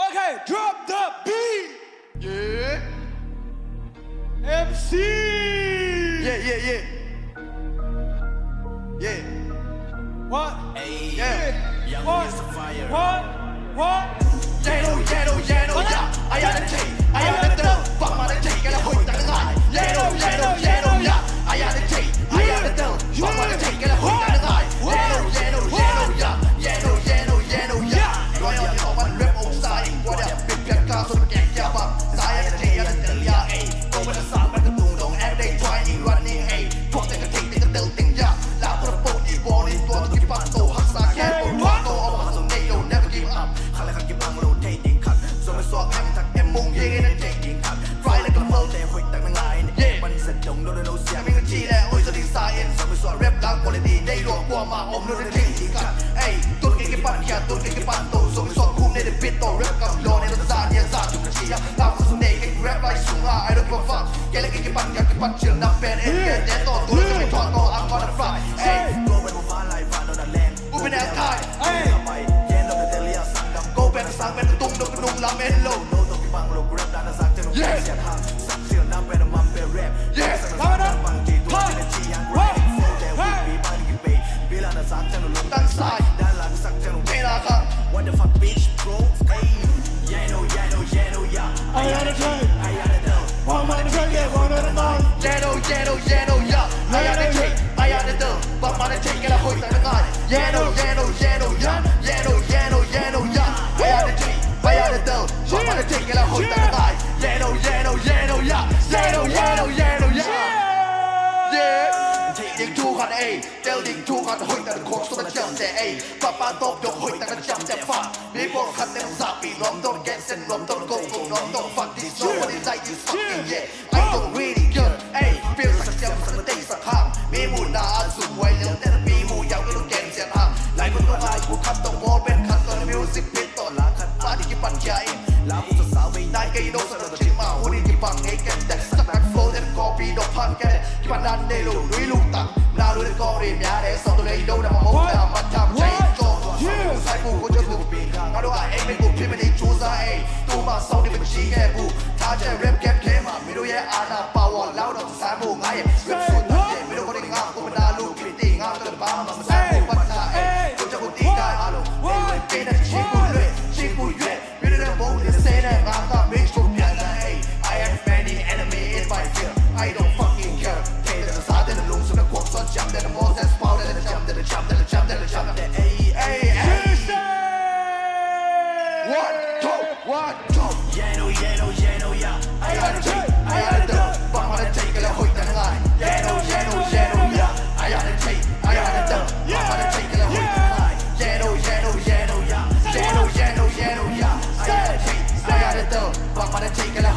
Okay, drop the beat. Yeah. MC. Yeah. What? Hey, Yeah. What? What? Yeah. I am the T. I am the T. Fuck my T. Cái là hồi tận ngại. Yeah. I am the T. I am the T. Fuck my T. Cái là hồi tận ngại. Yeah. Rồi giờ họ bắt rap ông sai. Qua đẹp biệt biệt cao số kẹt gia bằng. Sai am the T. I am the T. Yeah. Cô bên sáng bên cái tùng đồng everyday trying running. Thuộc tên cái T. Tên cái T. Tên ya. Là tôi là bộ đi bộ đi tua tôi kịp bắt tổ hắc xa kẹt. Tôi tổ ông hạt dùng này đâu never give up. Khả năng kịp bằng lô thay điện khăn. Rồi mới xóa em thằng em mong dễ nên chạy điện khăn. Fly like a flow để hồi tặng ngại. Mình sẽ trồng đâu đâu xe. Mình cứ chi là ôi giờ đi sai em. Rồi mới xóa rap đáng quality đây rồi qua mà ôm đâu để chạy điện khăn. Ey, tôi cái bạn kia tôi cái bạn tổ. Rồi mới xóa khung này để biết tổ rap cầm lô này nó ra nhẹ ra chung cái chi. Tao không xuống đây cái rap like sung ha I don't give a fuck. Cái là cái bạn kia cái bạn trường nằm bên em kia để tổ tôi sẽ phải thoát tổ I'm gonna fly. Ey, cô bên một phá lại phá đâu đã lên. U bên em khai. Ey, cô bên sáng bên tung đâu cái nung làm em lâu. Yeah. Tăng sai thế là không what the fuck bitch bro yeah no yeah I am the T one man the T yeah one of the nine yeah no yeah I am the T but man the T cái là hồi tận ngại yeah no yeah I am the T but man the T cái là hồi tận ngại yeah no yeah Điện thu khăn ê, đeo điện thu khăn hồi tận cuộc sống đã chậm trẻ ê và ba tốt được hồi tận đã chậm trẻ phạt Bí bộ khăn đem giả bị nhóm tôn ghen xin nhóm tôn công cùng nhóm tôn phạt đi số và đi dạy đi fucking yeah I don't really care, ê, feel sắc chậm sắc tây sắc hàng Bí mù nà ăn dùng quay liễu tên là bí mù dạo cái đồ ghen xẹt hàng Lại vẫn có ai của khăn tổng mô bên khăn còn music biết tổ lá khăn phá đi cái bàn kia ê Lá mù sẵn sáo vì nai cây đô sẵn là chỉ mà hôn đi cái bằng ấy kèm đẹp sắc nạc flow tên copy đọc hẳn cái này Cái bàn đàn đây lù núi lù tặng nào đối con đi nhà để sau tôi đây đâu nằm mong nào mà chạm cháy cho sai phụ của chưa phụ ngao đâu ai em bên cuộc phim mình đi chú ra ấy tu mà sau đi mình chỉ nghe phụ thà chơi rap kép thế mà mình đâu ye ana power lao động sáng mù ngay rap suốt thật để mình đâu có đi ngang của mình đã lù kịp tì ngang từ ba mà mình sáng mù bắt ra ấy tôi cho một tí cái alo ấy bên này chỉ phụ luyện biết đâu bố thì sẽ này ngang ta biết chụp nhận này I am many enemy in my field I don't fucking care thế là giá thế là lùng xuống cuộc sống chậm để nó mô test bao để nó chậm để One, two Yeah no I am the T Bằng mà nó chạy cái là hồi tận ngại Yeah no I am the T Bằng mà nó chạy cái là hồi tận ngại Yeah no I am the T Bằng mà nó chạy cái là